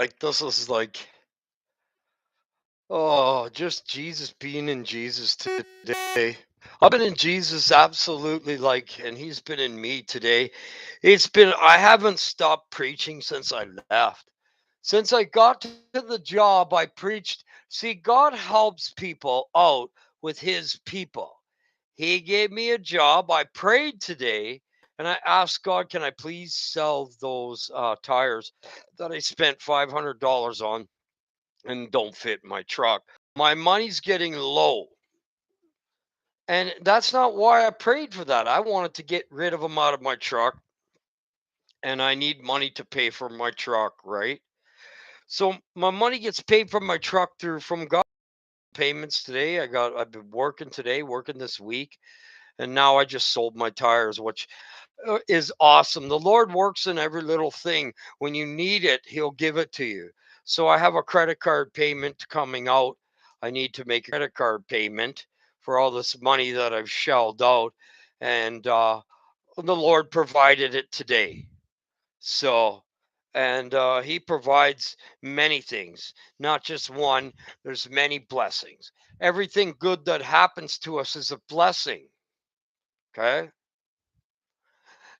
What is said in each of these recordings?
Like this is like, oh, just Jesus being in Jesus today. I've been in Jesus absolutely like, and he's been in me today. I haven't stopped preaching since I left. Since I got to the job, I preached. See, God helps people out with his people. He gave me a job. I prayed today and I asked God, can I please sell those tires that I spent $500 on and don't fit my truck? My money's getting low. And that's not why I prayed for that. I wanted to get rid of them out of my truck and I need money to pay for my truck, right? So my money gets paid from my truck through from God payments today. I've been working today, working this week, and now I just sold my tires, which is awesome. The Lord works in every little thing. When you need it, he'll give it to you. So I have a credit card payment coming out. I need to make a credit card payment for all this money that I've shelled out, and the Lord provided it today. So, and he provides many things, not just one. There's many blessings. Everything good that happens to us is a blessing. Okay.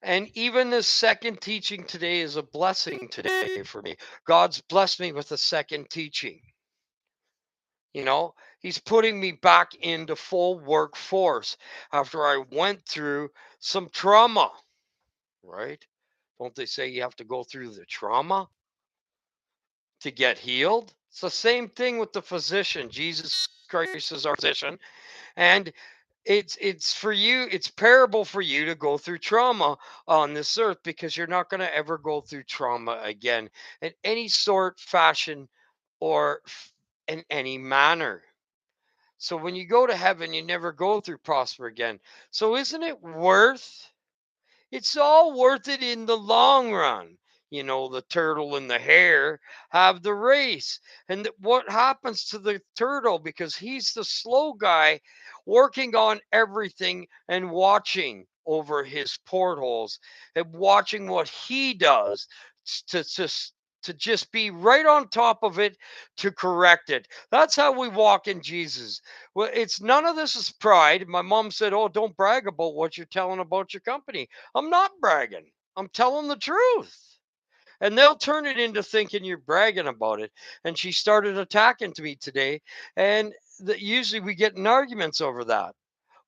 And even this second teaching today is a blessing today for me. God's blessed me with a second teaching. You know, he's putting me back into full workforce after I went through some trauma, right? Don't they say you have to go through the trauma to get healed? It's the same thing with the physician. Jesus Christ is our physician, and it's for you, it's parable for you to go through trauma on this earth because you're not going to ever go through trauma again in any sort, fashion, or in any manner. So when you go to heaven, you never go through prosper again. So isn't it worth, it's all worth it in the long run. You know, the turtle and the hare have the race. And what happens to the turtle? Because he's the slow guy working on everything and watching over his portholes and watching what he does to just be right on top of it to correct it. That's how we walk in Jesus. Well, it's none of this is pride. My mom said, "Oh, don't brag about what you're telling about your company." I'm not bragging. I'm telling the truth. And they'll turn it into thinking you're bragging about it. And she started attacking to me today. And usually we get in arguments over that.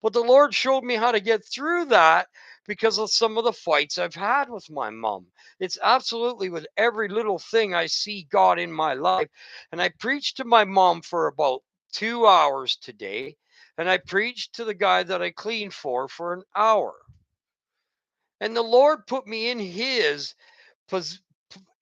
But the Lord showed me how to get through that because of some of the fights I've had with my mom. It's absolutely with every little thing I see God in my life. And I preached to my mom for about 2 hours today. And I preached to the guy that I cleaned for an hour. And the Lord put me in his pos-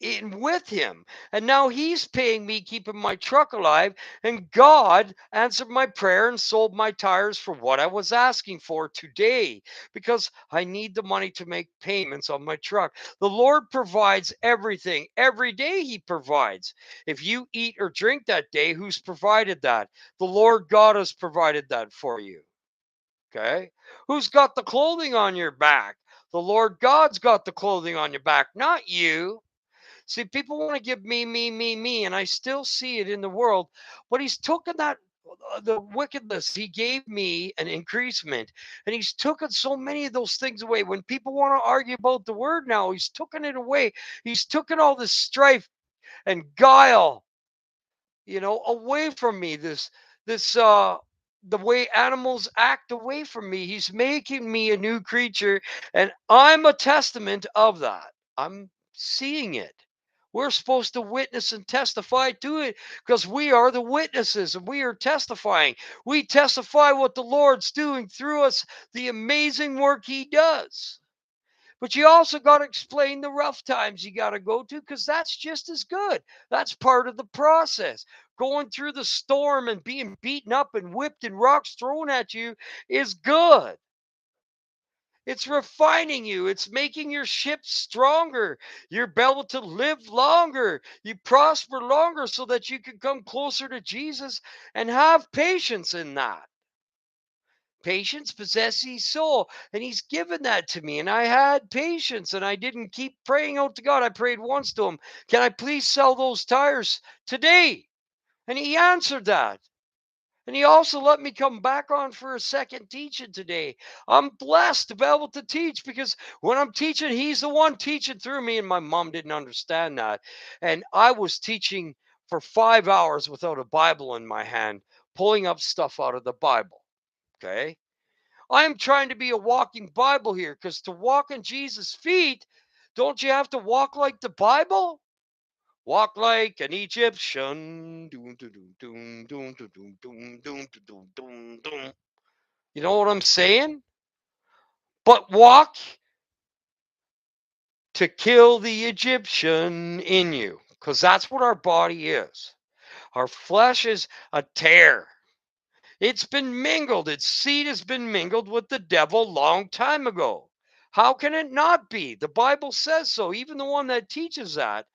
in with him. And now he's paying me keeping my truck alive. And God answered my prayer and sold my tires for what I was asking for today because I need the money to make payments on my truck. The Lord provides everything. Every day he provides. If you eat or drink that day, who's provided that? The Lord God has provided that for you. Okay. Who's got the clothing on your back? The Lord God's got the clothing on your back, not you. See, people want to give me, and I still see it in the world. But he's taken that the wickedness. He gave me an increasement, and he's taken so many of those things away. When people want to argue about the word now, he's taken it away. He's taken all this strife and guile, away from me. This the way animals act away from me. He's making me a new creature, and I'm a testament of that. I'm seeing it. We're supposed to witness and testify to it because we are the witnesses and we are testifying. We testify what the Lord's doing through us, the amazing work He does. But you also got to explain the rough times you got to go to because that's just as good. That's part of the process. Going through the storm and being beaten up and whipped and rocks thrown at you is good. It's refining you. It's making your ship stronger. You're able to live longer. You prosper longer so that you can come closer to Jesus and have patience in that. Patience possesses his soul. And he's given that to me. And I had patience and I didn't keep praying out to God. I prayed once to him, can I please sell those tires today? And he answered that. And he also let me come back on for a second teaching today. I'm blessed to be able to teach because when I'm teaching, he's the one teaching through me. And my mom didn't understand that. And I was teaching for 5 hours without a Bible in my hand, pulling up stuff out of the Bible. Okay. I'm trying to be a walking Bible here because to walk in Jesus' feet, don't you have to walk like the Bible? Walk like an Egyptian. Doom, doom, doom, doom, doom, doom, doom, doom, doom, doom, doom. You know what I'm saying? But walk to kill the Egyptian in you because that's what our body is. Our flesh is a tear. It's been mingled. Its seed has been mingled with the devil long time ago. How can it not be? The Bible says so, even the one that teaches that.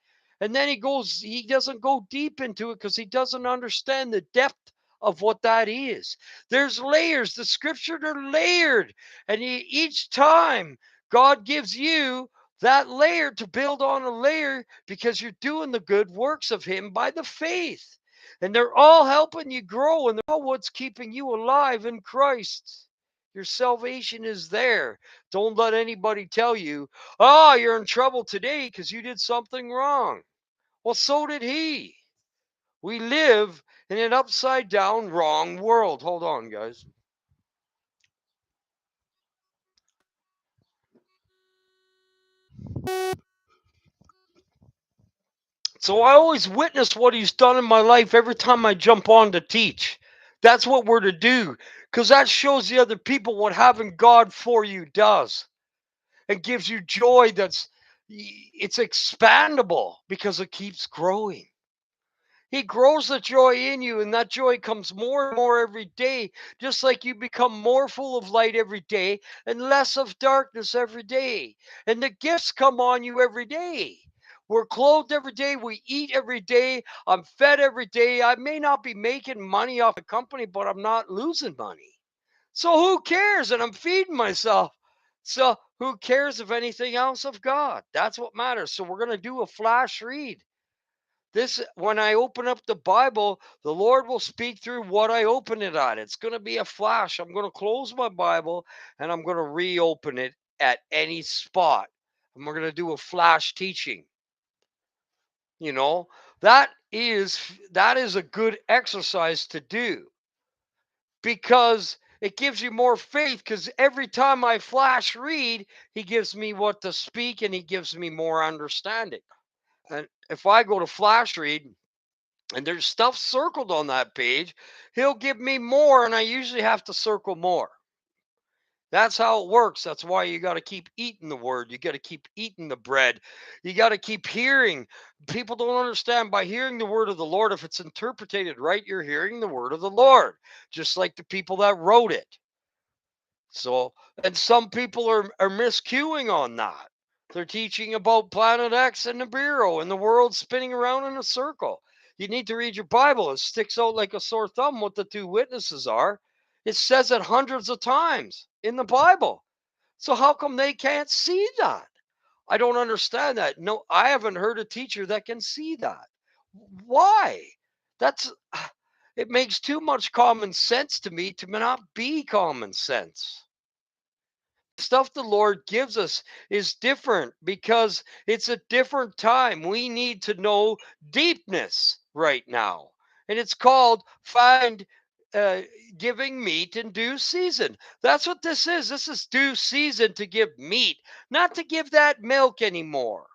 And then he doesn't go deep into it because he doesn't understand the depth of what that is. There's layers. The scriptures are layered. And each time God gives you that layer to build on a layer because you're doing the good works of him by the faith. And they're all helping you grow, and they're all what's keeping you alive in Christ. Your salvation is there. Don't let anybody tell you, oh, you're in trouble today because you did something wrong. Well, so did he. We live in an upside down, wrong world. Hold on, guys. So I always witness what he's done in my life every time I jump on to teach. That's what we're to do because that shows the other people what having God for you does. It gives you joy it's expandable because it keeps growing. He grows the joy in you, and that joy comes more and more every day, just like you become more full of light every day and less of darkness every day. And the gifts come on you every day. We're clothed every day. We eat every day. I'm fed every day. I may not be making money off the company, but I'm not losing money. So who cares? And I'm feeding myself. So who cares if anything else of God? That's what matters. So we're going to do a flash read. This when I open up the Bible, the Lord will speak through what I open it on. It's going to be a flash. I'm going to close my Bible and I'm going to reopen it at any spot. And we're going to do a flash teaching. You know, that is a good exercise to do because it gives you more faith because every time I flash read, he gives me what to speak and he gives me more understanding. And if I go to flash read and there's stuff circled on that page, he'll give me more and I usually have to circle more. That's how it works. That's why you got to keep eating the word. You got to keep eating the bread. You got to keep hearing. People don't understand by hearing the word of the Lord, if it's interpreted right, you're hearing the word of the Lord, just like the people that wrote it. So, and some people are miscuing on that. They're teaching about Planet X and Nibiru and the world spinning around in a circle. You need to read your Bible. It sticks out like a sore thumb what the two witnesses are. It says it hundreds of times in the Bible. So how come they can't see that? I don't understand that. No, I haven't heard a teacher that can see that. Why? That's it makes too much common sense to me to not be common sense. Stuff the Lord gives us is different because it's a different time. We need to know deepness right now. And it's called find uh, giving meat in due season. That's what this is. This is due season to give meat, not to give that milk anymore.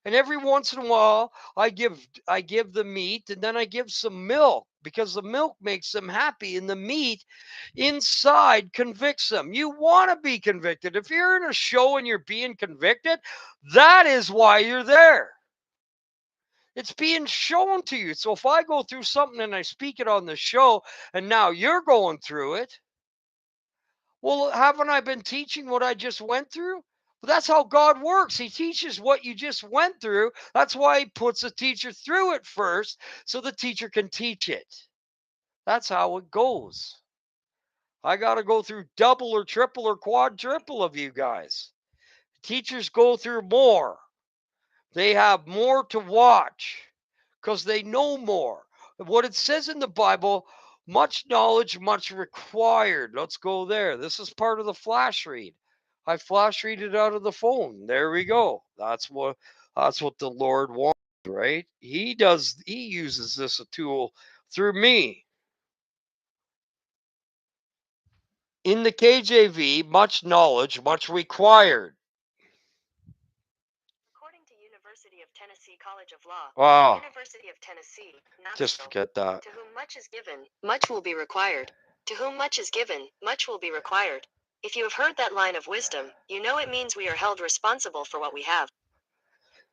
And every once in a while, I give the meat and then I give some milk because the milk makes them happy and the meat inside convicts them. You want to be convicted. If you're in a show and you're being convicted, that is why you're there. It's being shown to you. So if I go through something and I speak it on the show and now you're going through it, well, haven't I been teaching what I just went through? But that's how God works. He teaches what you just went through. That's why he puts a teacher through it first so the teacher can teach it. That's how it goes. I got to go through double or triple or quadruple of you guys. Teachers go through more. They have more to watch because they know more. What it says in the Bible, much knowledge, much required. Let's go there. This is part of the flash read. I flash read it out of the phone. There we go. That's what the Lord wants, right? He uses this a tool through me. In the KJV, much knowledge, much required. According to University of Tennessee College of Law, Wow. University of Tennessee, Just forget that. to whom much is given, much will be required. To whom much is given, much will be required. If you have heard that line of wisdom, you know it means we are held responsible for what we have.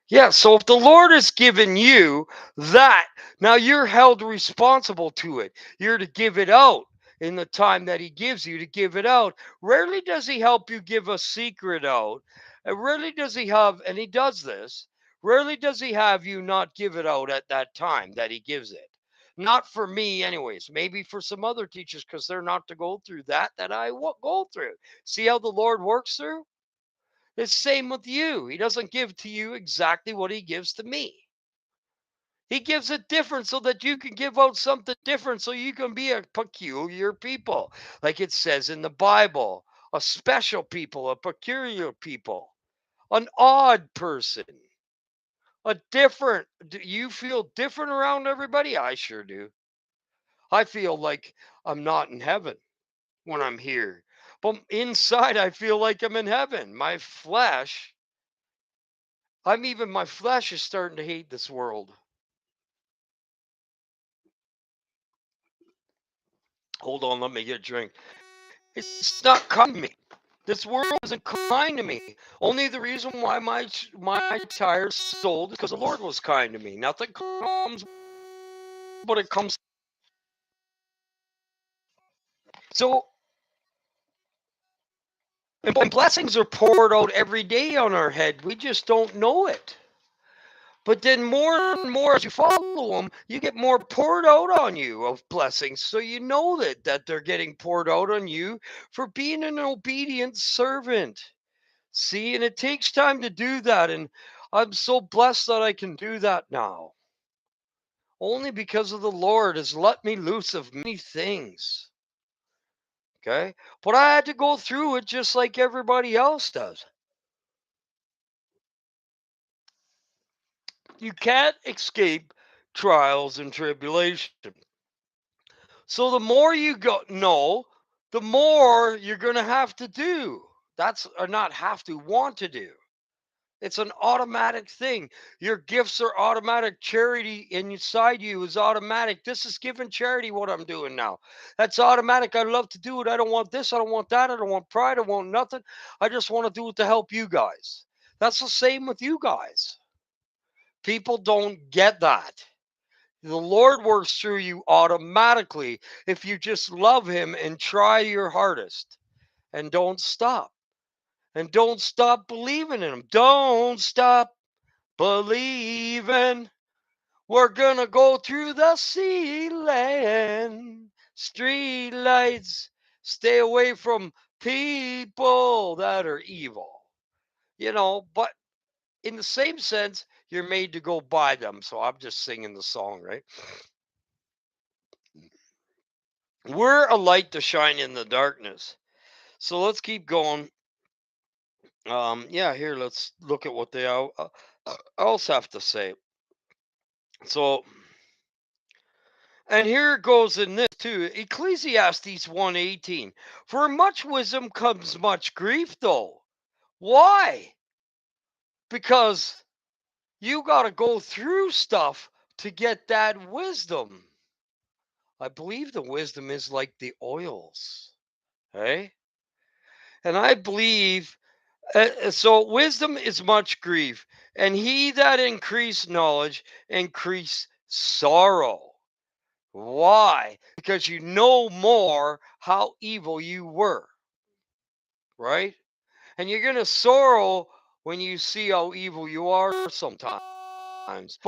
Yeah, so if the Lord has given you that, now you're held responsible to it. You're to give it out in the time that He gives you to give it out. Rarely does He help you give a secret out. And rarely does He have, and He does this, rarely does He have you not give it out at that time that He gives it. Not for me, anyways. Maybe for some other teachers because they're not to go through that I go through. See how the Lord works through? It's same with you. He doesn't give to you exactly what He gives to me. He gives it different so that you can give out something different so you can be a peculiar people. Like it says in the Bible, a special people, a peculiar people, an odd person, a different. Do you feel different around everybody? I sure do. I feel like I'm not in heaven when I'm here. But inside, I feel like I'm in heaven. My flesh my flesh is starting to hate this world. Hold on, let me get a drink. It's not kind to me. This world isn't kind to me. Only the reason why my tires sold is because the Lord was kind to me. Nothing comes, but it comes. So, and blessings are poured out every day on our head. We just don't know it. But then more and more as you follow them, you get more poured out on you of blessings. So you know that they're getting poured out on you for being an obedient servant. See, and it takes time to do that. And I'm so blessed that I can do that now. Only because of the Lord has let me loose of many things. Okay. But I had to go through it just like everybody else does. You can't escape trials and tribulation. So the more you know, the more you're going to have to do. That's or not have to want to do. It's an automatic thing. Your gifts are automatic. Charity inside you is automatic. This is giving charity what I'm doing now. That's automatic. I love to do it. I don't want this. I don't want that. I don't want pride. I want nothing. I just want to do it to help you guys. That's the same with you guys. People don't get that. The Lord works through you automatically if you just love Him and try your hardest and don't stop. And don't stop believing in Him. Don't stop believing. We're gonna go through the ceiling. Street lights. Stay away from people that are evil. But in the same sense, you're made to go by them. So I'm just singing the song, right? We're a light to shine in the darkness. So let's keep going. Yeah, here, let's look at what they else have to say. So, and here it goes in this too. Ecclesiastes 1:18. For much wisdom comes much grief, though. Why? Because you got to go through stuff to get that wisdom. I believe the wisdom is like the oils. Hey? And I believe so wisdom is much grief, and he that increase knowledge increase sorrow. Why? Because you know more how evil you were, right? And you're going to sorrow when you see how evil you are sometimes.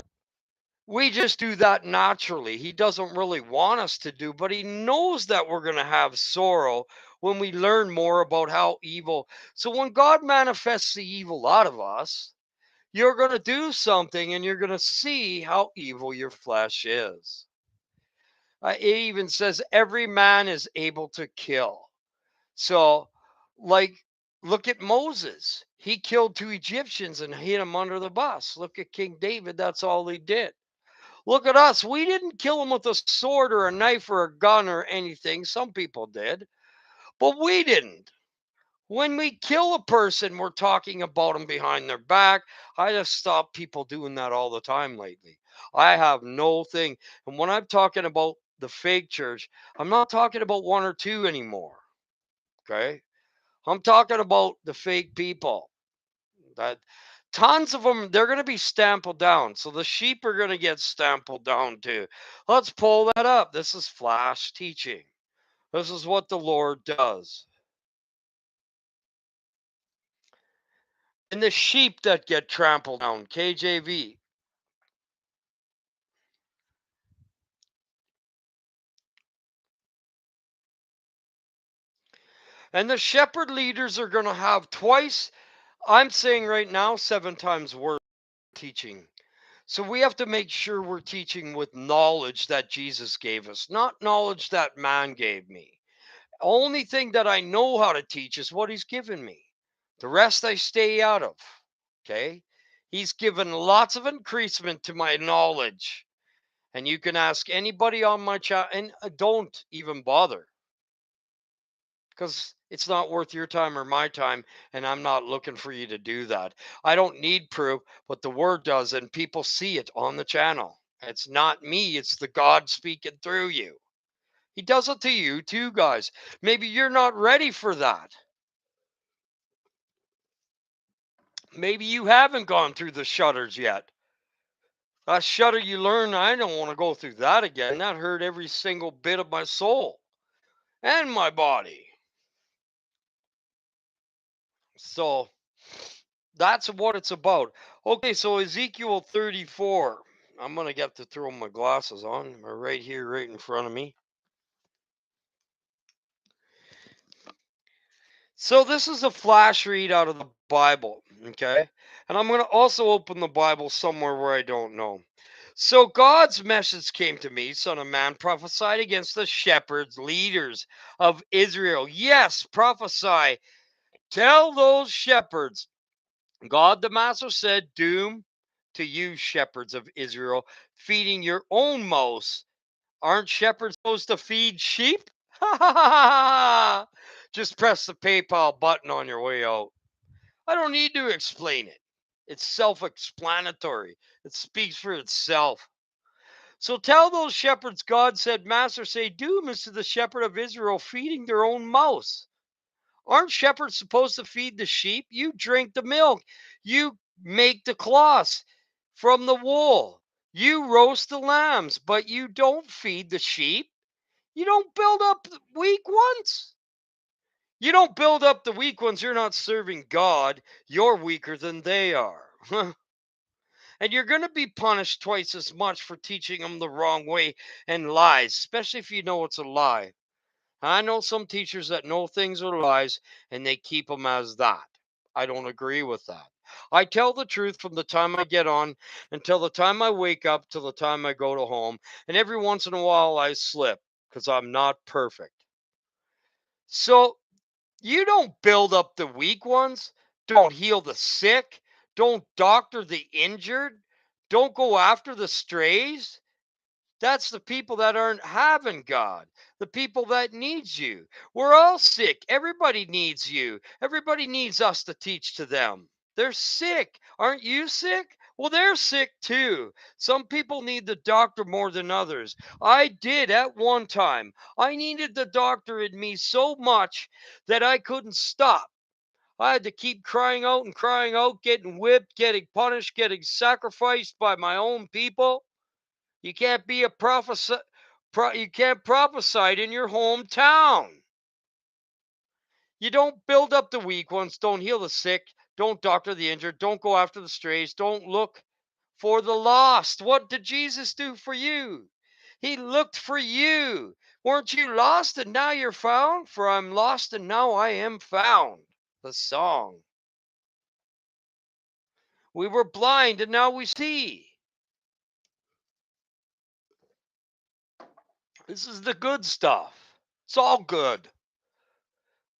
We just do that naturally. He doesn't really want us to do, but he knows that we're going to have sorrow when we learn more about how evil. So when God manifests the evil out of us, you're going to do something and you're going to see how evil your flesh is. It even says every man is able to kill. So, like, look at Moses. He killed 2 Egyptians and hid them under the bus. Look at King David. That's all he did. Look at us. We didn't kill them with a sword or a knife or a gun or anything. Some people did, but we didn't. When we kill a person, we're talking about them behind their back. I just stop people doing that all the time lately. I have no thing. And when I'm talking about the fake church, I'm not talking about one or two anymore. Okay. I'm talking about the fake people. That tons of them, they're going to be stampled down. So the sheep are going to get stampled down too. Let's pull that up. This is flash teaching. This is what the Lord does. And the sheep that get trampled down, KJV. And the shepherd leaders are going to have twice, I'm saying right now, 7 times worse teaching. So we have to make sure we're teaching with knowledge that Jesus gave us, not knowledge that man gave me. Only thing that I know how to teach is what he's given me. The rest I stay out of. Okay? He's given lots of increasement to my knowledge. And you can ask anybody on my chat, and don't even bother because it's not worth your time or my time. And I'm not looking for you to do that. I don't need proof, but the word does, and people see it on the channel. It's not me, it's the God speaking through you. He does it to you too, guys. Maybe you're not ready for that. Maybe you haven't gone through the shudders yet. That shudder you learn, I don't want to go through that again. That hurt every single bit of my soul and my body. So that's what it's about. Okay, so Ezekiel 34. I'm going to get to throw my glasses on. They're right here, right in front of me. So this is a flash read out of the Bible, okay? And I'm going to also open the Bible somewhere where I don't know. So God's message came to me, son of man, prophesied against the shepherds, leaders of Israel. Yes, prophesy. Tell those shepherds. God the Master said, doom to you, shepherds of Israel, feeding your own mouths. Aren't shepherds supposed to feed sheep? Just press the PayPal button on your way out. I don't need to explain it. It's self explanatory, it speaks for itself. So tell those shepherds, God said, Master, say, doom is to the shepherd of Israel feeding their own mouths. Aren't shepherds supposed to feed the sheep? You drink the milk, you make the cloths from the wool, you roast the lambs, but you don't feed the sheep. You don't build up the weak ones. You don't build up the weak ones. You're not serving God. You're weaker than they are. And you're going to be punished twice as much for teaching them the wrong way and lies, especially if you know it's a lie. I know some teachers that know things are lies and they keep them as that. I don't agree with that. I tell the truth from the time I get on until the time I wake up till the time I go to home. And every once in a while I slip because I'm not perfect. So you don't build up the weak ones. Don't heal the sick. Don't doctor the injured. Don't go after the strays. That's the people that aren't having God, the people that needs you. We're all sick. Everybody needs you. Everybody needs us to teach to them. They're sick. Aren't you sick? Well, they're sick too. Some people need the doctor more than others. I did at one time. I needed the doctor in me so much that I couldn't stop. I had to keep crying out, getting whipped, getting punished, getting sacrificed by my own people. You can't be a you can't prophesy in your hometown. You don't build up the weak ones, don't heal the sick, don't doctor the injured, don't go after the strays, don't look for the lost. What did Jesus do for you? He looked for you. Weren't you lost and now you're found? For I'm lost and now I am found. The song. We were blind and now we see. This is the good stuff. It's all good.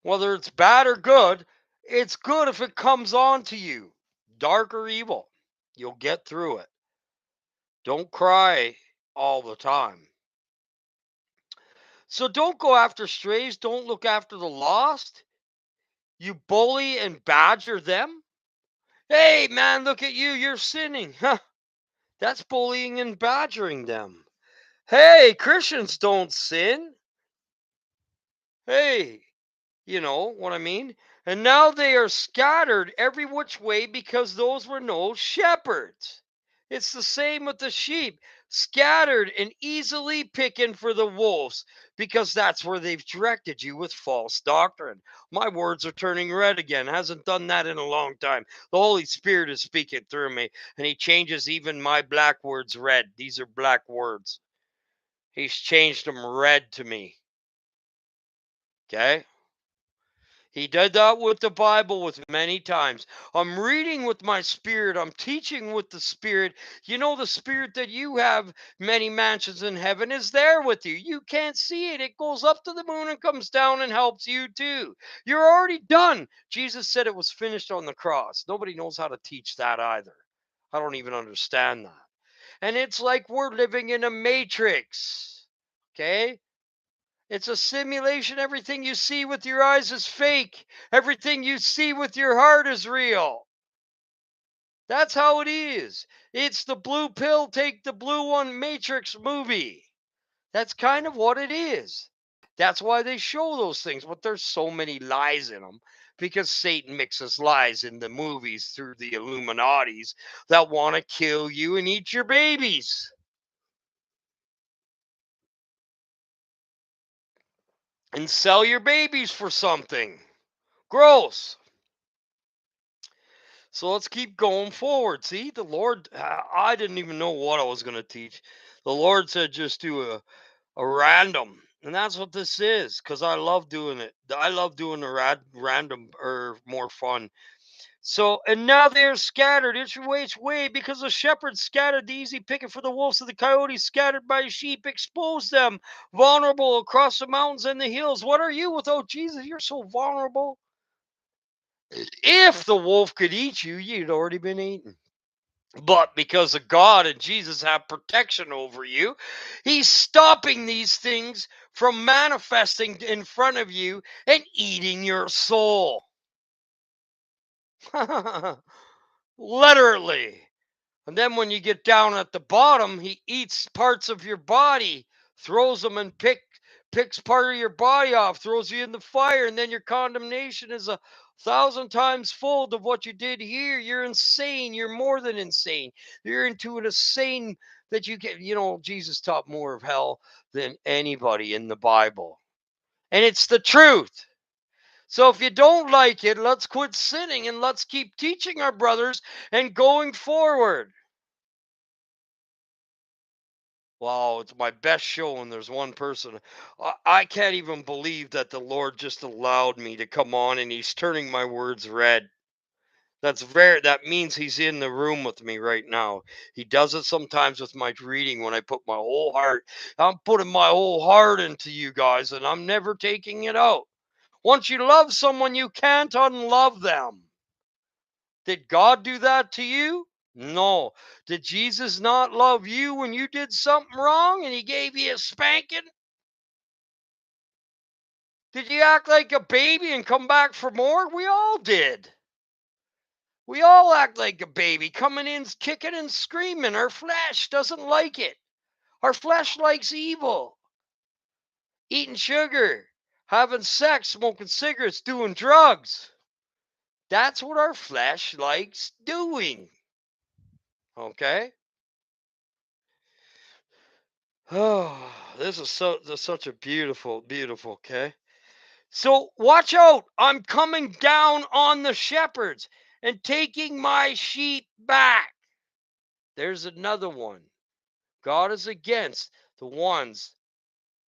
Whether it's bad or good, it's good if it comes on to you. Dark or evil, you'll get through it. Don't cry all the time. So don't go after strays. Don't look after the lost. You bully and badger them. Hey, man, look at you. You're sinning. Huh. That's bullying and badgering them. Hey, Christians don't sin. Hey, you know what I mean? And now they are scattered every which way because those were no shepherds. It's the same with the sheep, scattered and easily picking for the wolves because that's where they've directed you with false doctrine. My words are turning red again. Hasn't done that in a long time. The Holy Spirit is speaking through me, and He changes even my black words red. These are black words. He's changed them red to me. Okay? He did that with the Bible with many times. I'm reading with my spirit. I'm teaching with the spirit. You know, the spirit that you have, many mansions in heaven, is there with you. You can't see it. It goes up to the moon and comes down and helps you too. You're already done. Jesus said it was finished on the cross. Nobody knows how to teach that either. I don't even understand that. And it's like we're living in a matrix. Okay? It's a simulation. Everything you see with your eyes is fake. Everything you see with your heart is real. That's how it is. It's the blue pill, take the blue one Matrix movie. That's kind of what it is. That's why they show those things, but there's so many lies in them because Satan mixes lies in the movies through the Illuminatis that want to kill you and eat your babies. And sell your babies for something. Gross. So let's keep going forward. See, the Lord, I didn't even know what I was going to teach. The Lord said just do a random. And that's what this is because I love doing it. I love doing the random or more fun. So, and now they're scattered each way because the shepherds scattered the easy picking for the wolves of the coyotes scattered by sheep, expose them vulnerable across the mountains and the hills. What are you without Jesus? You're so vulnerable. If the wolf could eat you, you'd already been eaten. But because of God and Jesus have protection over you, He's stopping these things from manifesting in front of you and eating your soul. Literally. And then when you get down at the bottom, He eats parts of your body, throws them and picks part of your body off, throws you in the fire, and then your condemnation is 1,000 times fold of what you did here. You're insane. You're more than insane. You're into an insane that you get, Jesus taught more of hell than anybody in the Bible. And it's the truth. So if you don't like it, let's quit sinning and let's keep teaching our brothers and going forward. Wow, it's my best show, and there's one person. I can't even believe that the Lord just allowed me to come on, and He's turning my words red. That means He's in the room with me right now. He does it sometimes with my reading when I put my whole heart. I'm putting my whole heart into you guys, and I'm never taking it out. Once you love someone, you can't unlove them. Did God do that to you? No. Did Jesus not love you when you did something wrong and He gave you a spanking? Did you act like a baby and come back for more? We all did. We all act like a baby, coming in kicking and screaming. Our flesh doesn't like it. Our flesh likes evil. Eating sugar, having sex, smoking cigarettes, doing drugs. That's what our flesh likes doing. Okay? Oh, this is such a beautiful, okay? So watch out. I'm coming down on the shepherds and taking my sheep back. There's another one. God is against the ones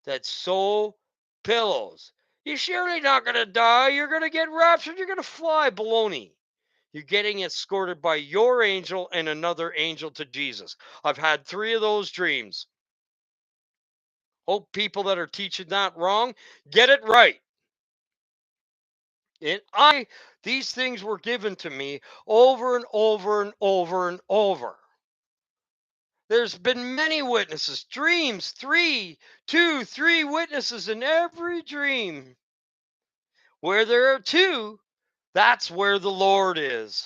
that sew pillows. You're surely not going to die. You're going to get raptured. You're going to fly. Baloney. You're getting escorted by your angel and another angel to Jesus. I've had 3 of those dreams. Hope people that are teaching that wrong get it right. These things were given to me over and over and over and over. There's been many witnesses, dreams, 3, 2, 3 witnesses in every dream. Where there are 2, that's where the Lord is.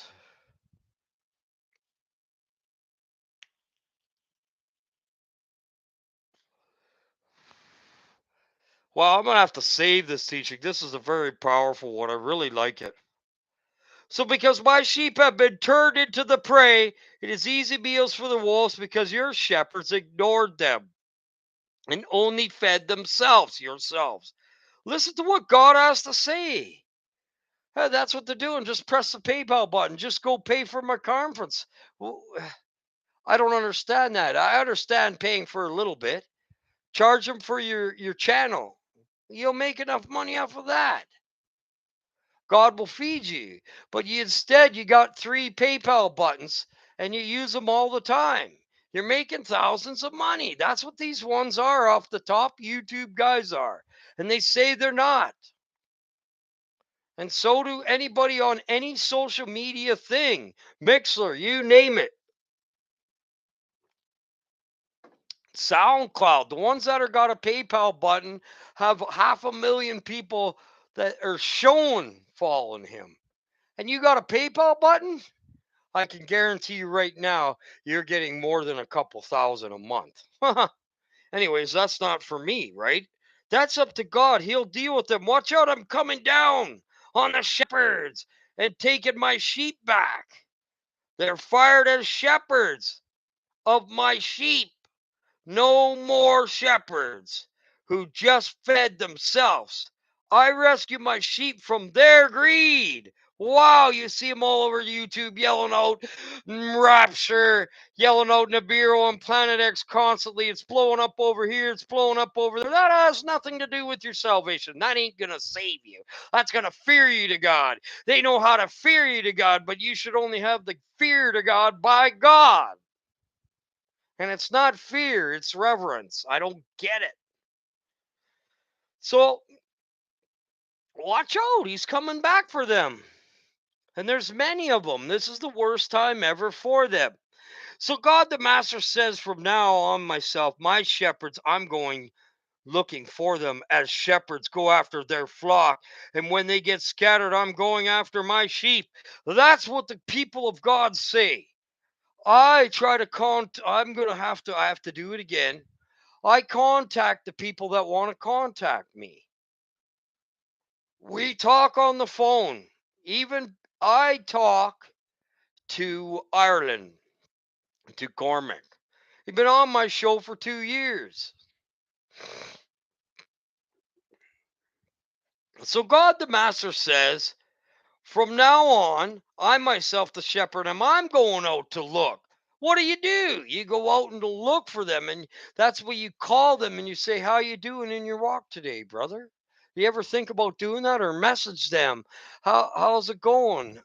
Well, I'm going to have to save this teaching. This is a very powerful one. I really like it. So, because my sheep have been turned into the prey, it is easy meals for the wolves because your shepherds ignored them and only fed themselves, yourselves. Listen to what God has to say. Hey, that's what they're doing. Just press the PayPal button. Just go pay for my conference. Well, I don't understand that. I understand paying for a little bit. Charge them for your channel. You'll make enough money off of that. God will feed you. But instead, you got 3 PayPal buttons and you use them all the time. You're making thousands of money. That's what these ones are off the top YouTube guys are. And they say they're not. And so do anybody on any social media thing. Mixler, you name it. SoundCloud, the ones that are got a PayPal button have 500,000 people that are shown following him. And you got a PayPal button? I can guarantee you right now, you're getting more than a couple thousand a month. Anyways, that's not for me, right? That's up to God. He'll deal with them. Watch out, I'm coming down on the shepherds and taking my sheep back. They're fired as shepherds of my sheep. No more shepherds who just fed themselves. I rescue my sheep from their greed. Wow, you see them all over YouTube yelling out Rapture, yelling out Nibiru and Planet X constantly. It's blowing up over here, it's blowing up over there. That has nothing to do with your salvation. That ain't going to save you. That's going to fear you to God. They know how to fear you to God, but you should only have the fear to God by God. And it's not fear, it's reverence. I don't get it. So watch out, he's coming back for them. And there's many of them. This is the worst time ever for them. So God the Master says, from now on, myself, my shepherds, I'm going looking for them as shepherds go after their flock. And when they get scattered, I'm going after my sheep. That's what the people of God say. I try to I have to do it again. I contact the people that want to contact me. We talk on the phone. Even I talk to Ireland, to Cormac. He's been on my show for 2 years. So God the Master says, from now on, I myself, the shepherd, I'm going out to look. What do? You go out and look for them, and that's what you call them, and you say, "How you doing in your walk today, brother?" You ever think about doing that, or message them? How's it going?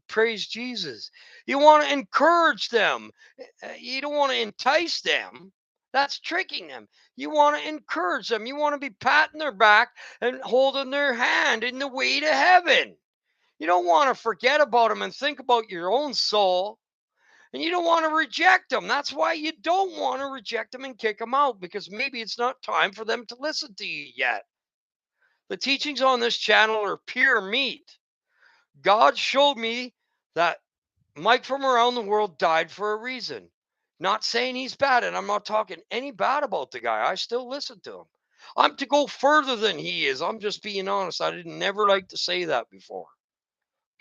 Praise Jesus. You want to encourage them. You don't want to entice them. That's tricking them. You want to encourage them. You want to be patting their back and holding their hand in the way to heaven. You don't want to forget about them and think about your own soul. And you don't want to reject them. That's why you don't want to reject them and kick them out, because maybe it's not time for them to listen to you yet. The teachings on this channel are pure meat. God showed me that Mike from around the world died for a reason. Not saying he's bad, and I'm not talking any bad about the guy. I still listen to him. I'm to go further than he is. I'm just being honest. I didn't never like to say that before.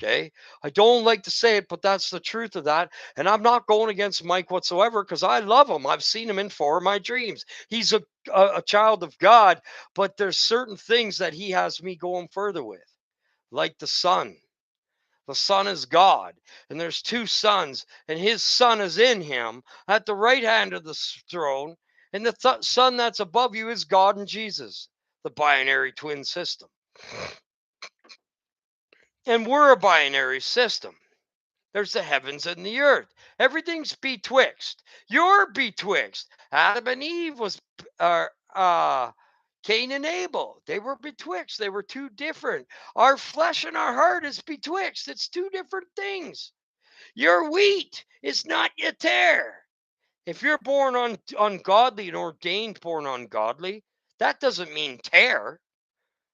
Okay. I don't like to say it, but that's the truth of that. And I'm not going against Mike whatsoever, because I love him. I've seen him in 4 of my dreams. He's a child of God, but there's certain things that he has me going further with, like the sun. The Son is God, and there's two sons, and his Son is in him at the right hand of the throne, and the Son that's above you is God and Jesus, the binary twin system. And we're a binary system. There's the heavens and the earth. Everything's betwixt. You're betwixt. Adam and Eve was Cain and Abel. They were betwixt. They were two different. Our flesh and our heart is betwixt. It's two different things. Your wheat is not your tare. If you're born ungodly and ordained born ungodly, that doesn't mean tare.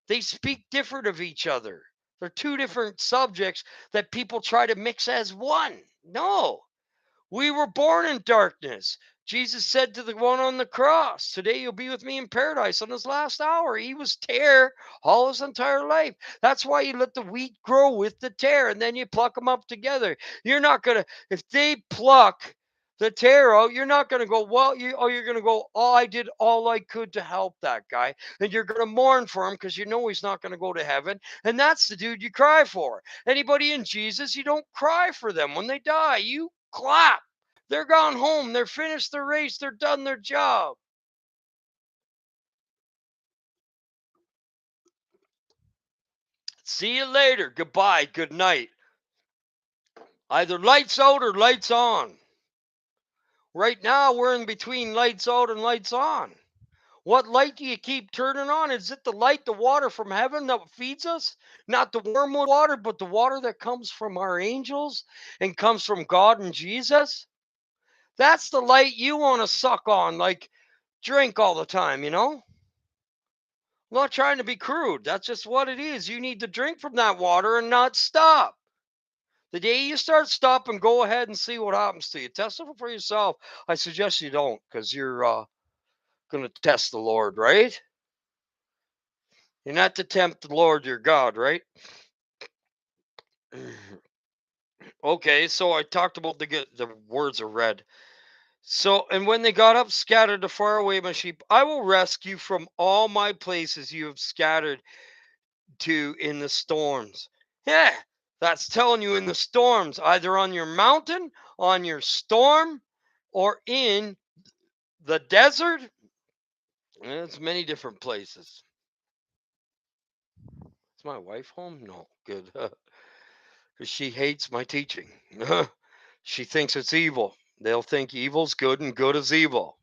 They speak different of each other. They're two different subjects that people try to mix as one. No, we were born in darkness. Jesus said to the one on the cross, "Today you'll be with me in paradise." On his last hour, he was tare all his entire life. That's why you let the wheat grow with the tare and then you pluck them up together. You're not going to, if they pluck the tare out, you're not going to go, well, you're going to go, oh, I did all I could to help that guy. And you're going to mourn for him because you know he's not going to go to heaven. And that's the dude you cry for. Anybody in Jesus, you don't cry for them when they die. You clap. They're gone home. They're finished their race. They're done their job. See you later. Goodbye. Good night. Either lights out or lights on. Right now, we're in between lights out and lights on. What light do you keep turning on? Is it the light, the water from heaven that feeds us? Not the wormwood water, but the water that comes from our angels and comes from God and Jesus? That's the light you want to suck on, like drink all the time, you know? I'm not trying to be crude. That's just what it is. You need to drink from that water and not stop. The day you start stopping, go ahead and see what happens to you. Test it for yourself. I suggest you don't, because you're going to test the Lord, right? You're not to tempt the Lord your God, right? Okay, so I talked about the words are red. So, and when they got up, scattered to far away my sheep, I will rescue from all my places you have scattered to in the storms. Yeah, that's telling you in the storms, either on your mountain, on your storm, or in the desert. It's many different places. Is my wife home? No, good. Because she hates my teaching. She thinks it's evil. They'll think evil's good and good is evil.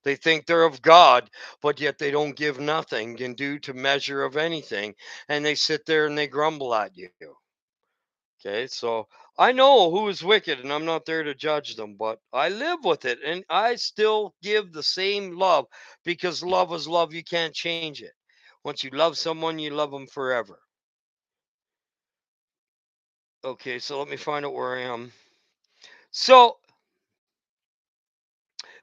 They think they're of God, but yet they don't give nothing and do to measure of anything. And they sit there and they grumble at you. Okay, so I know who is wicked and I'm not there to judge them, but I live with it and I still give the same love because love is love. You can't change it. Once you love someone, you love them forever. Okay, so let me find out where I am. So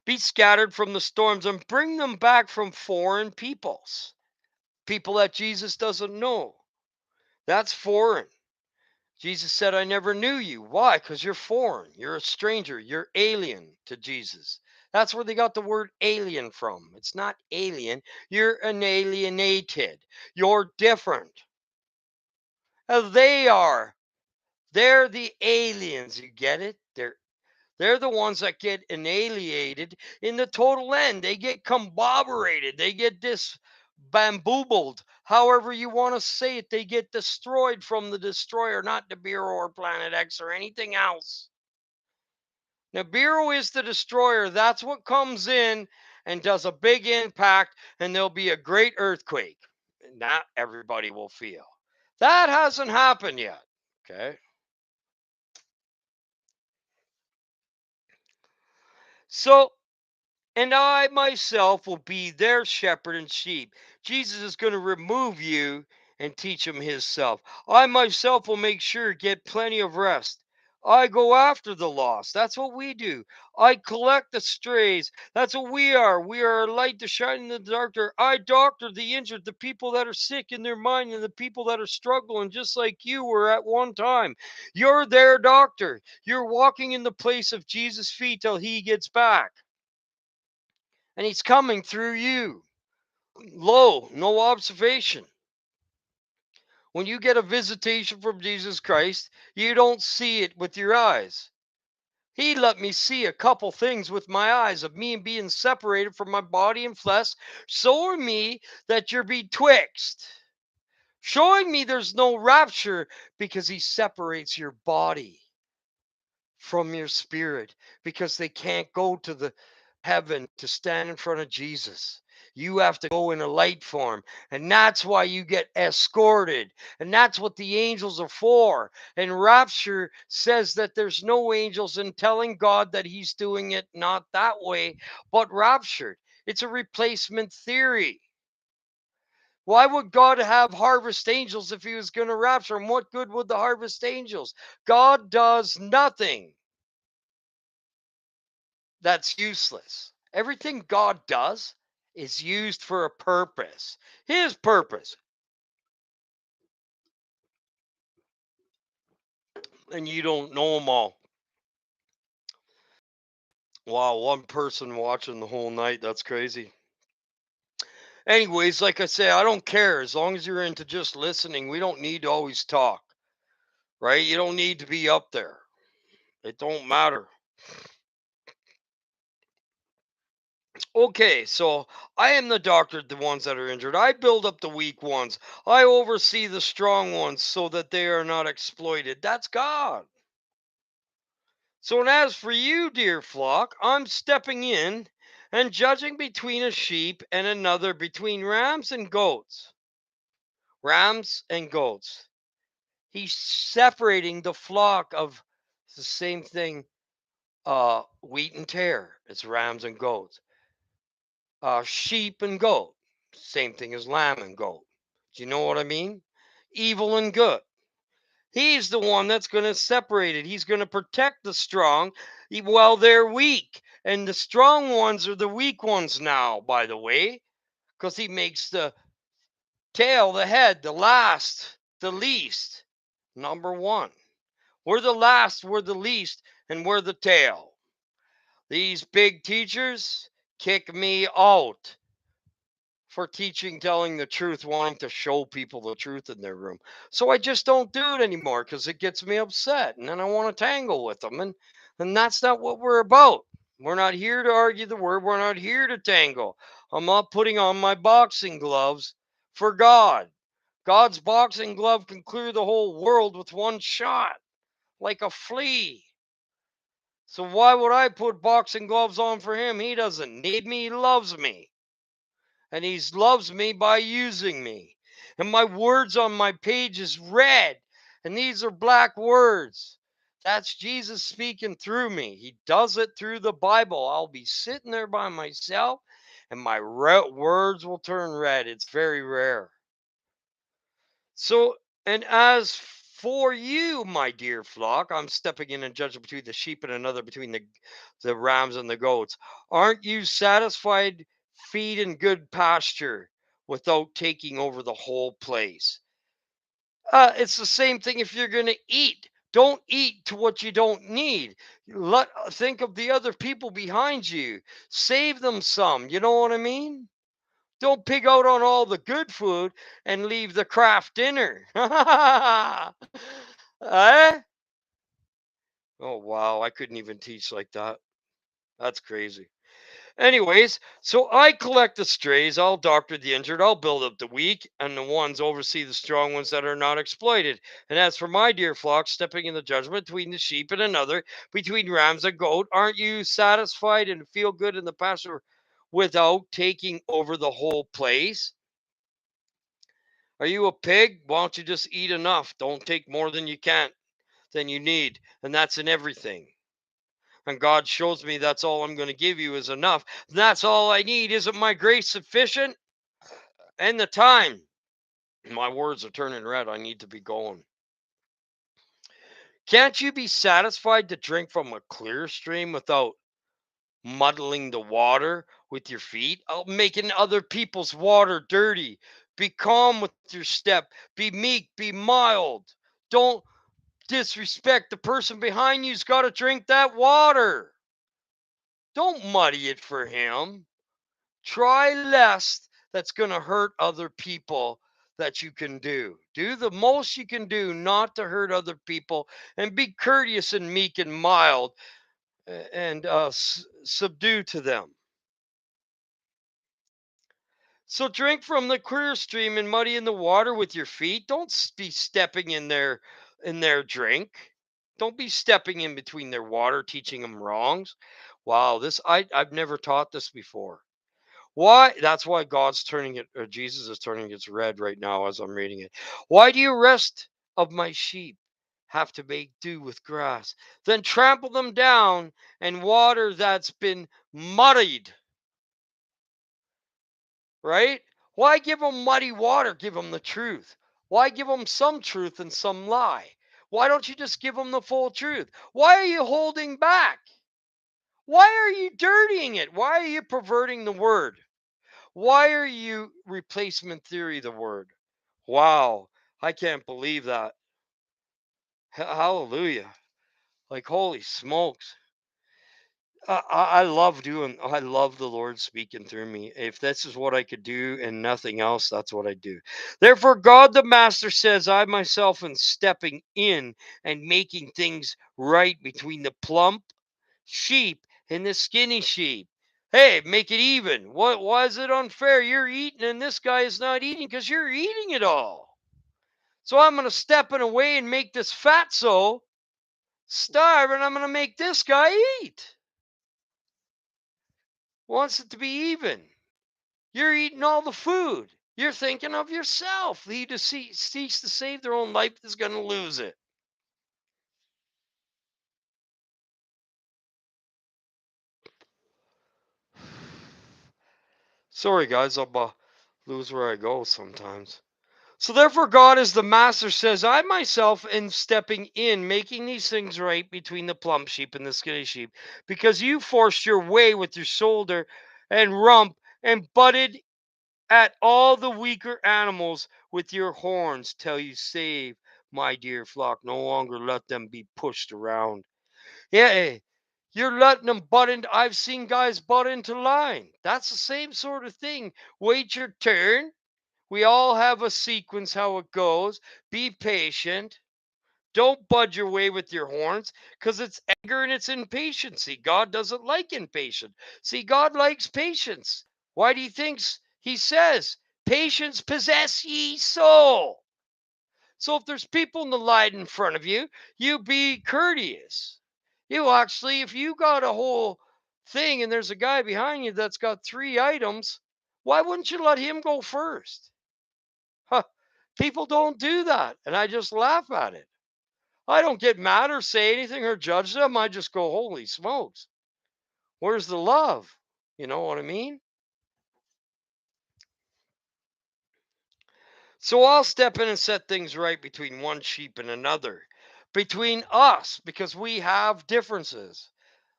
be scattered from the storms and bring them back from foreign peoples, people that Jesus doesn't know. That's foreign. Jesus said, I never knew you. Why? Because you're foreign. You're a stranger. You're alien to Jesus. That's where they got the word alien from. It's not alien. You're an alienated. You're different. As they are. They're the aliens. You get it? They're the ones that get annihilated in the total end. They get comboberated. They get disbamboobled. However you want to say it, they get destroyed from the destroyer, not Nibiru or Planet X or anything else. Nibiru is the destroyer. That's what comes in and does a big impact, and there'll be a great earthquake. And that everybody will feel. That hasn't happened yet. Okay. So and I myself will be their shepherd and sheep. Jesus is going to remove you and teach them himself. I myself will make sure get plenty of rest. I go after the lost. That's what we do. I collect the strays. That's what we are. We are a light to shine in the darkness. I doctor the injured, the people that are sick in their mind, and the people that are struggling, just like you were at one time. You're their doctor. You're walking in the place of Jesus' feet till he gets back. And he's coming through you. Lo, no observation. When you get a visitation from Jesus Christ, you don't see it with your eyes. He let me see a couple things with my eyes of me being separated from my body and flesh, showing me that you're betwixt, showing me there's no rapture because he separates your body from your spirit because they can't go to the heaven to stand in front of Jesus. You have to go in a light form, and that's why you get escorted, and that's what the angels are for. And rapture says that there's no angels, in telling God that he's doing it not that way, but raptured. It's a replacement theory. Why would God have harvest angels if he was going to rapture? And what good would the harvest angels? God does nothing that's useless. Everything God does is used for a purpose. His purpose. And you don't know them all. Wow, one person watching the whole night. That's crazy. Anyways, like I say, I don't care. As long as you're into just listening, we don't need to always talk, right? You don't need to be up there. It don't matter. Okay, so I am the doctor of the ones that are injured. I build up the weak ones. I oversee the strong ones so that they are not exploited. That's God. So, and as for you, dear flock, I'm stepping in and judging between a sheep and another, between rams and goats. Rams and goats. He's separating the flock of the same thing, wheat and tare. It's rams and goats. Sheep and goat. Same thing as lamb and goat. Do you know what I mean? Evil and good. He's the one that's going to separate it. He's going to protect the strong while they're weak. And the strong ones are the weak ones now, by the way, because he makes the tail the head, the last, the least, number one. We're the last, we're the least, and we're the tail. These big teachers kick me out for teaching, telling the truth, wanting to show people the truth in their room. So I just don't do it anymore because it gets me upset, and then I want to tangle with them, and that's not what we're about. We're not here to argue the word. We're not here to tangle. I'm not putting on my boxing gloves for God. God's boxing glove can clear the whole world with one shot, like a flea. So why would I put boxing gloves on for him? He doesn't need me. He loves me. And he loves me by using me. And my words on my page is red, and these are black words. That's Jesus speaking through me. He does it through the Bible. I'll be sitting there by myself, and my words will turn red. It's very rare. So, and as for you, my dear flock, I'm stepping in and judging between the sheep and another, between the rams and the goats. Aren't you satisfied? Feed in good pasture without taking over the whole place. It's the same thing if you're going to eat. Don't eat to what you don't need. Think of the other people behind you. Save them some. You know what I mean? Don't pig out on all the good food and leave the craft dinner. Eh? Oh, wow. I couldn't even teach like that. That's crazy. Anyways, so I collect the strays, I'll doctor the injured, I'll build up the weak, and the ones oversee the strong ones that are not exploited. And as for my dear flock, stepping in the judgment between the sheep and another, between rams and goat, aren't you satisfied and feel good in the pasture without taking over the whole place? Are you a pig? Why don't you just eat enough? Don't take more than you need. And that's in everything. And God shows me that's all I'm going to give you is enough. That's all I need. Isn't my grace sufficient? And the time. My words are turning red. I need to be going. Can't you be satisfied to drink from a clear stream without muddling the water with your feet? Making other people's water dirty. Be calm with your step. Be meek. Be mild. Don't disrespect the person behind you's got to drink that water. Don't muddy it for him. Try less that's going to hurt other people that you can do. Do the most you can do not to hurt other people, and be courteous and meek and mild, and subdue to them. So drink from the clear stream and muddy in the water with your feet. Don't be stepping in their drink. Don't be stepping in between their water, teaching them wrongs. Wow, I've never taught this before. Why? That's why God's turning it, or Jesus is turning it red right now as I'm reading it. Why do you rest of my sheep have to make do with grass? Then trample them down and water that's been muddied, right? Why give them muddy water? Give them the truth. Why give them some truth and some lie? Why don't you just give them the full truth? Why are you holding back? Why are you dirtying it? Why are you perverting the word? Why are you replacement theory the word? Wow, I can't believe that. Hallelujah. Like, holy smokes. I love the Lord speaking through me. If this is what I could do and nothing else, that's what I do. Therefore, God the Master says, I myself am stepping in and making things right between the plump sheep and the skinny sheep. Hey, make it even. What? Why is it unfair? You're eating and this guy is not eating because you're eating it all. So I'm going to step in a way and make this fatso starve, and I'm going to make this guy eat. Wants it to be even. You're eating all the food. You're thinking of yourself. He who seeks to save their own life is going to lose it. Sorry, guys, I'll lose where I go sometimes. So therefore, God, as the Master says, I myself am stepping in, making these things right between the plump sheep and the skinny sheep, because you forced your way with your shoulder and rump and butted at all the weaker animals with your horns till you save my dear flock. No longer let them be pushed around. Yeah, you're letting them butt into. I've seen guys butt into line. That's the same sort of thing. Wait your turn. We all have a sequence how it goes. Be patient. Don't budge your way with your horns because it's anger and it's impatience. See, God doesn't like impatience. See, God likes patience. Why do you think he says, patience possess ye soul? So if there's people in the line in front of you, you be courteous. You actually, if you got a whole thing and there's a guy behind you that's got 3 items, why wouldn't you let him go first? Huh. People don't do that. And I just laugh at it. I don't get mad or say anything or judge them. I just go, holy smokes. Where's the love? You know what I mean? So I'll step in and set things right between one sheep and another, between us, because we have differences.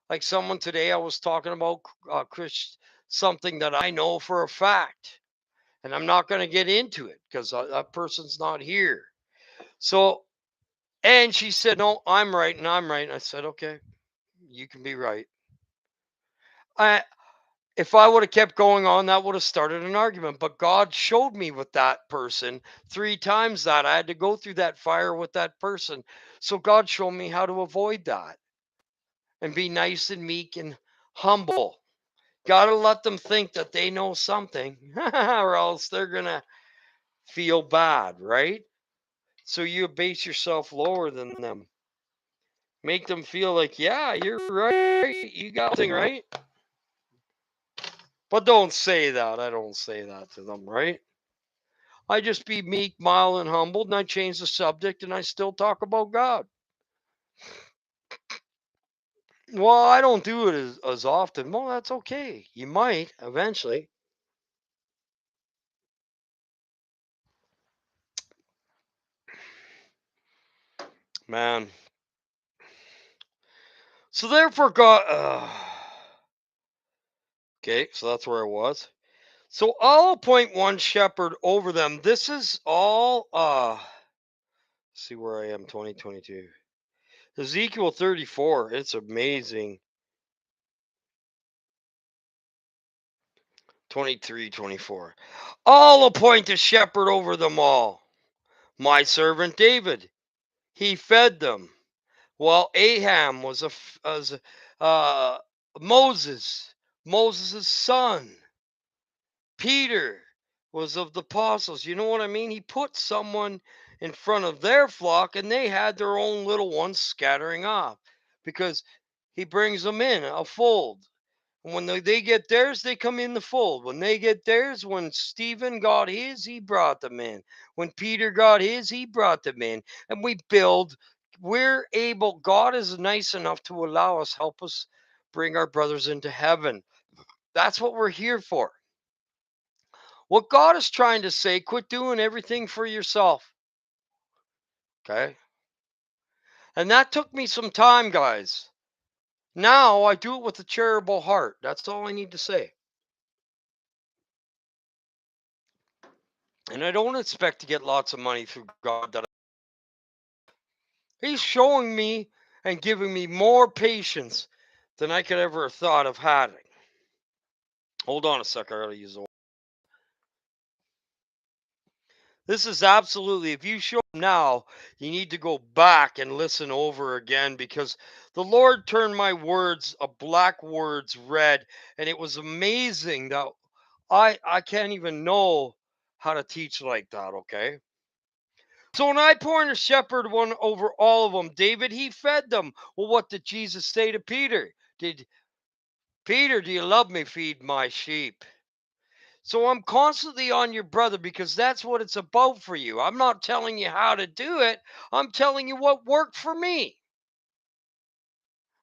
Like someone today, I was talking about something that I know for a fact, and I'm not going to get into it because that person's not here. So, and she said, no, I'm right and I'm right. And I said, okay, you can be right. I, if I would have kept going on, that would have started an argument. But God showed me with that person 3 times that I had to go through that fire with that person. So God showed me how to avoid that and be nice and meek and humble. Got to let them think that they know something or else they're going to feel bad, right? So you base yourself lower than them. Make them feel like, yeah, you're right. You got something right. But don't say that. I don't say that to them, right? I just be meek, mild, and humbled, and I change the subject, and I still talk about God. Well, I don't do it as often. Well, that's okay. You might eventually. Man. So therefore, God. Okay, so that's where I was. So I'll appoint one shepherd over them. This is all. See where I am. 2022. Ezekiel 34. It's amazing. 23, 24. I'll appoint a shepherd over them all. My servant David, he fed them. While Aham was uh, Moses, Moses' son. Peter was of the apostles. You know what I mean? He put someone in front of their flock and they had their own little ones scattering off because he brings them in a fold. And when they get theirs, they come in the fold. When they get theirs, when Stephen got his, he brought them in. When Peter got his, he brought them in. And we build, we're able, God is nice enough to allow us, help us bring our brothers into heaven. That's what we're here for. What God is trying to say, quit doing everything for yourself. Okay? And that took me some time, guys. Now I do it with a charitable heart. That's all I need to say. And I don't expect to get lots of money through God. He's showing me and giving me more patience than I could ever have thought of having. Hold on a sec. I gotta use the. This is absolutely, if you show him now, you need to go back and listen over again because the Lord turned my words, black words, red. And it was amazing that I can't even know how to teach like that, okay? So when I appointed a shepherd one over all of them, David, he fed them. Well, what did Jesus say to Peter? Did Peter, do you love me? Feed my sheep. So I'm constantly on your brother because that's what it's about for you. I'm not telling you how to do it. I'm telling you what worked for me.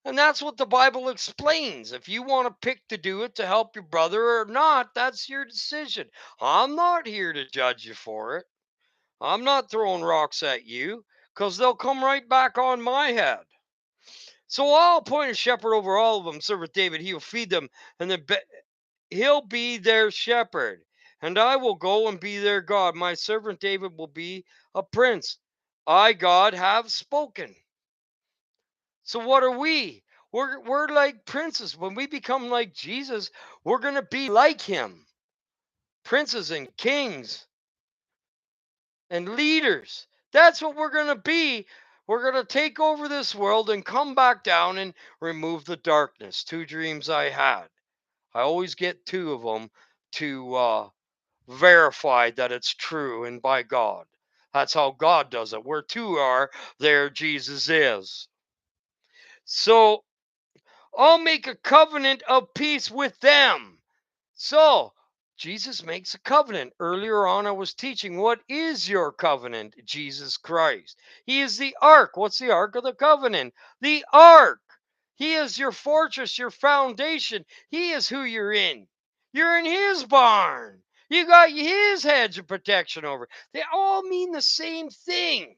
And that's what the Bible explains. If you want to pick to do it to help your brother or not, that's your decision. I'm not here to judge you for it. I'm not throwing rocks at you because they'll come right back on my head. So I'll appoint a shepherd over all of them, servant David. He'll feed them, and then he'll be their shepherd. And I will go and be their God. My servant David will be a prince. I, God, have spoken. So what are we? We're like princes. When we become like Jesus, we're going to be like him. Princes and kings and leaders. That's what we're going to be. We're going to take over this world and come back down and remove the darkness. 2 dreams I had. I always get 2 of them to verify that it's true and by God. That's how God does it. Where 2 are, there Jesus is. So I'll make a covenant of peace with them. So Jesus makes a covenant. Earlier on, I was teaching what is your covenant? Jesus Christ. He is the ark. What's the ark of the covenant? The ark. He is your fortress, your foundation. He is who you're in. You're in his barn. You got his hedge of protection over. They all mean the same thing.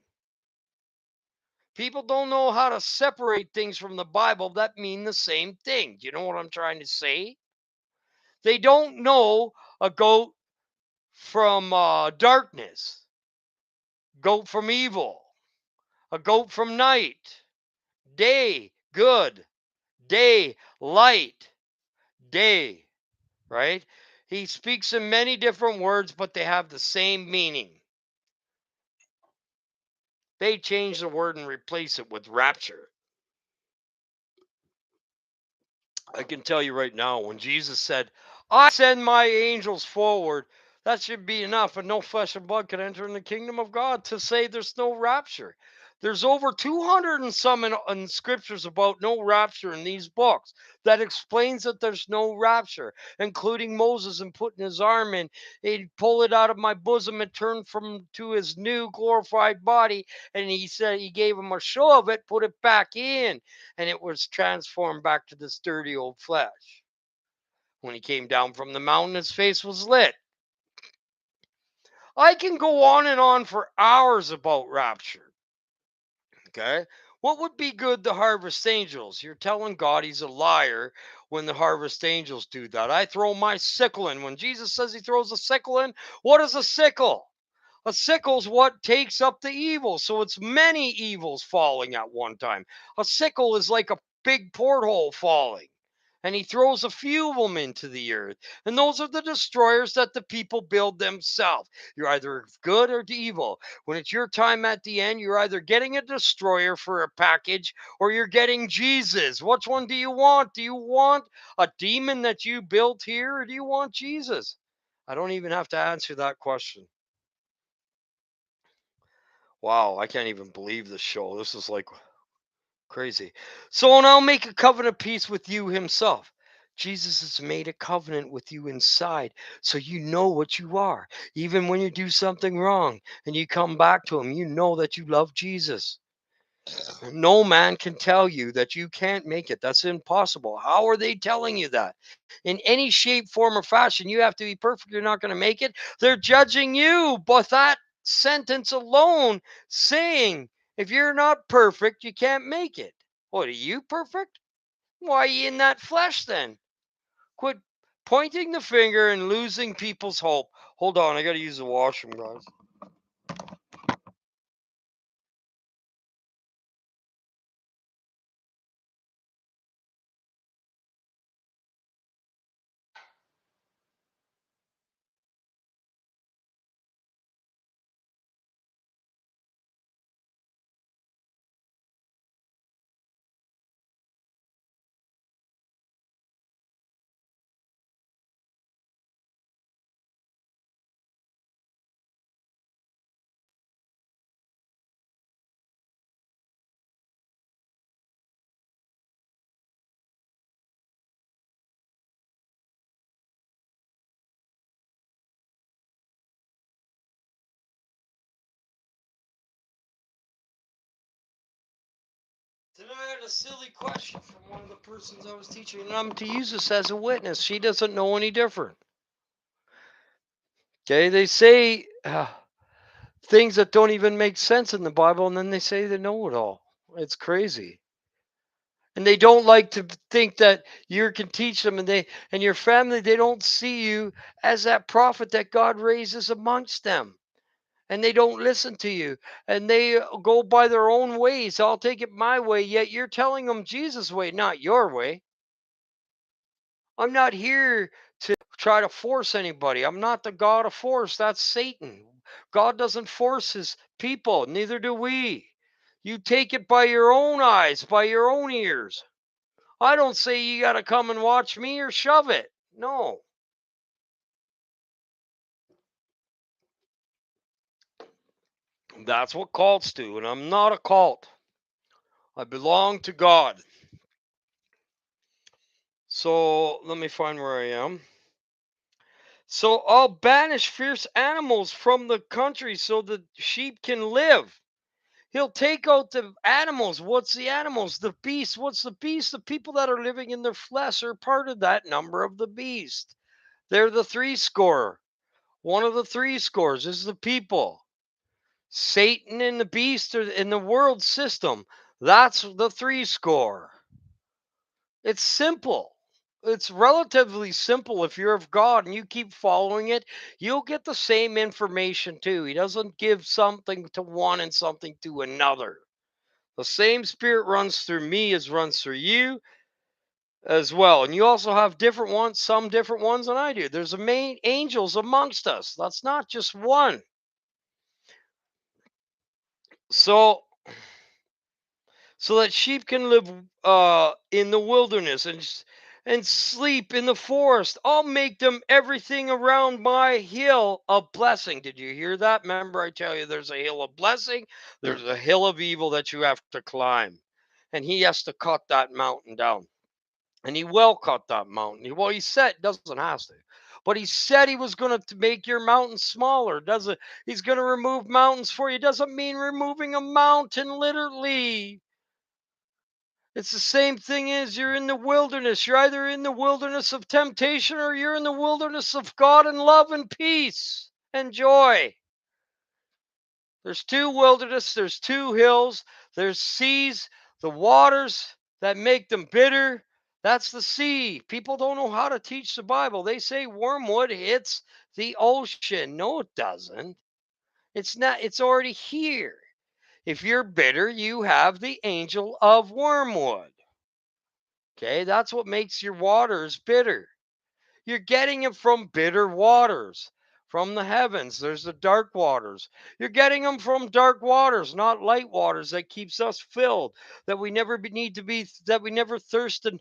People don't know how to separate things from the Bible that mean the same thing. Do you know what I'm trying to say? They don't know a goat from darkness, goat from evil, a goat from night, day, good, day, light, day, right? He speaks in many different words, but they have the same meaning. They change the word and replace it with rapture. I can tell you right now, when Jesus said, I send my angels forward, that should be enough, and no flesh and blood can enter in the kingdom of God to say there's no rapture. There's over 200 and some in scriptures about no rapture in these books that explains that there's no rapture, including Moses and putting his arm in. He'd pull it out of my bosom and turn from to his new glorified body. And he said he gave him a show of it, put it back in, and it was transformed back to this dirty old flesh. When he came down from the mountain, his face was lit. I can go on and on for hours about rapture. Okay. What would be good to harvest angels? You're telling God he's a liar when the harvest angels do that. I throw my sickle in. When Jesus says he throws a sickle in, what is a sickle? A sickle's what takes up the evil. So it's many evils falling at one time. A sickle is like a big porthole falling. and he throws a few of them into the earth. And those are the destroyers that the people build themselves. You're either good or evil. When it's your time at the end, you're either getting a destroyer for a package or you're getting Jesus. Which one do you want? Do you want a demon that you built here, or do you want Jesus? I don't even have to answer that question. Wow, I can't even believe this show. This is like crazy. So, and I'll make a covenant peace with you himself. Jesus has made a covenant with you inside, so you know what you are. Even when you do something wrong and you come back to him, you know that you love Jesus. No man can tell you that you can't make it. That's impossible. How are they telling you that? In any shape, form, or fashion, you have to be perfect. You're not going to make it. They're judging you. But that sentence alone saying, if you're not perfect, you can't make it. What, are you perfect? Why are you in that flesh then? Quit pointing the finger and losing people's hope. Hold on, I got to use the washroom, guys. Then I had a silly question from one of the persons I was teaching, and I'm to use this as a witness. She doesn't know any different. Okay, they say things that don't even make sense in the Bible, and then they say they know it all. It's crazy. And they don't like to think that you can teach them, and your family, they don't see you as that prophet that God raises amongst them. And they don't listen to you, and they go by their own ways. I'll take it my way, yet you're telling them Jesus' way, not your way. I'm not here to try to force anybody. I'm not the God of force. That's Satan. God doesn't force his people, neither do we. You take it by your own eyes, by your own ears. I don't say you got to come and watch me or shove it. No. That's what cults do, and I'm not a cult. I belong to God. So let me find where I am. So I'll banish fierce animals from the country so the sheep can live. He'll take out the animals. What's the animals? The beast. What's the beast? The people that are living in their flesh are part of that number of the beast. They're the three score. One of the three scores is the people. Satan and the beast are in the world system. That's the three score. It's simple. It's relatively simple. If you're of God and you keep following it, you'll get the same information too. He doesn't give something to one and something to another. The same spirit runs through me as runs through you as well. And you also have different ones, some different ones than I do. There's a main angels amongst us. That's not just one. So that sheep can live in the wilderness and sleep in the forest. I'll make them everything around my hill a blessing. Did you hear that? Remember, I tell you, there's a hill of blessing, there's a hill of evil that you have to climb, and he has to cut that mountain down, and he will cut that mountain. Well, he said doesn't have to. But he said he was going to make your mountain smaller. Doesn't he's going to remove mountains for you? Doesn't mean removing a mountain literally. It's the same thing as you're in the wilderness. You're either in the wilderness of temptation or you're in the wilderness of God and love and peace and joy. There's two wilderness, there's two hills, there's seas, the waters that make them bitter. That's the sea. People don't know how to teach the Bible. They say wormwood hits the ocean. No, it doesn't. It's not, it's already here. If you're bitter, you have the angel of wormwood. Okay, that's what makes your waters bitter. You're getting it from bitter waters, from the heavens. There's the dark waters. You're getting them from dark waters, not light waters that keeps us filled, that we never need to be, that we never thirsted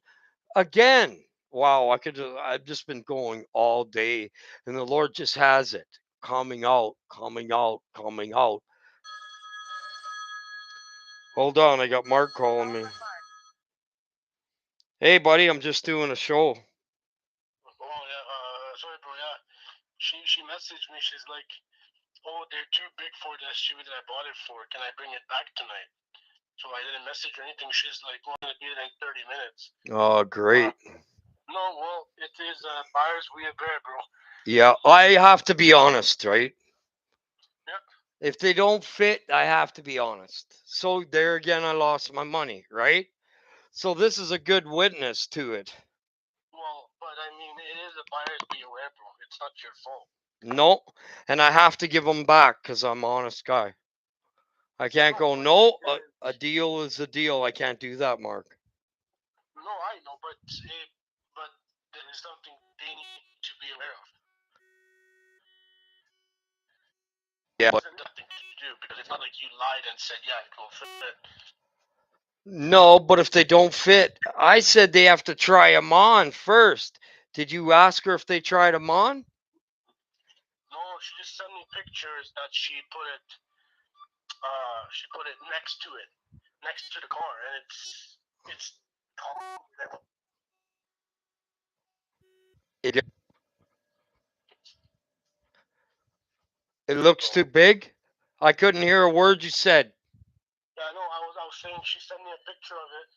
again. Wow, I've just been going all day, and the Lord just has it coming out, coming out, coming out. Hold on, I got Mark calling me. Hey, buddy, I'm just doing a show. Oh yeah, sorry, bro. Yeah, she messaged me. She's like, "Oh, they're too big for the SUV that I bought it for. Can I bring it back tonight?" So I didn't message her anything. She's like, "We're gonna be there in 30 minutes." Oh, great. No, well, it is buyers we bear, bro. Yeah, I have to be honest, right? Yeah. If they don't fit, I have to be honest. So there again, I lost my money, right? So this is a good witness to it. Well, but I mean, it is a buyers beware, bro. It's not your fault. No, and I have to give them back because I'm an honest guy. I can't No, go, but no, a deal is a deal. I can't do that, Mark. no, I know, but there is something they need to be aware of. Yeah, It isn't nothing to do because it's not like you lied and said, "Yeah, it will fit." no, but if they don't fit, I said they have to try them on first. Did you ask her if they tried them on? No, she just sent me pictures that she put it next to it, next to the car, and it's tall. It looks too big. I couldn't hear a word you said. Yeah, no, I was saying she sent me a picture of it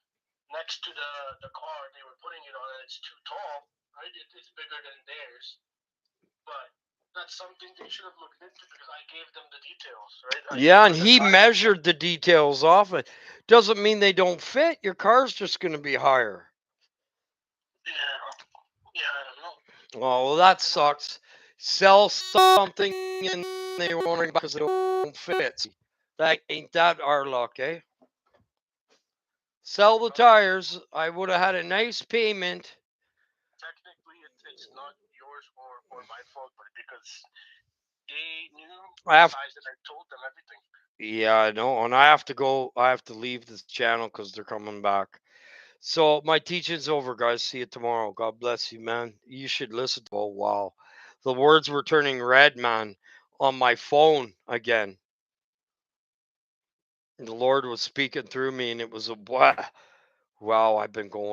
next to the car they were putting it on, and it's too tall, right? It's bigger than theirs, but that's something they should have looked into because I gave them the details, right? Yeah, and he measured the details off it. Doesn't mean they don't fit. Your car's just going to be higher. Yeah, I don't know. Oh, well, that sucks. Sell something and they won't because they don't fit. That ain't that our luck, eh? Sell the tires. I would have had a nice payment. Technically, it's not yours or my fault, but because they knew I the have, size and I told them everything. yeah, I know, and I have to go. I have to leave this channel because they're coming back. So my teaching's over, guys. See you tomorrow. God bless you, man. You should listen. Oh wow, the words were turning red, man, on my phone again. The Lord was speaking through me, and it was a wow. Wow, I've been going.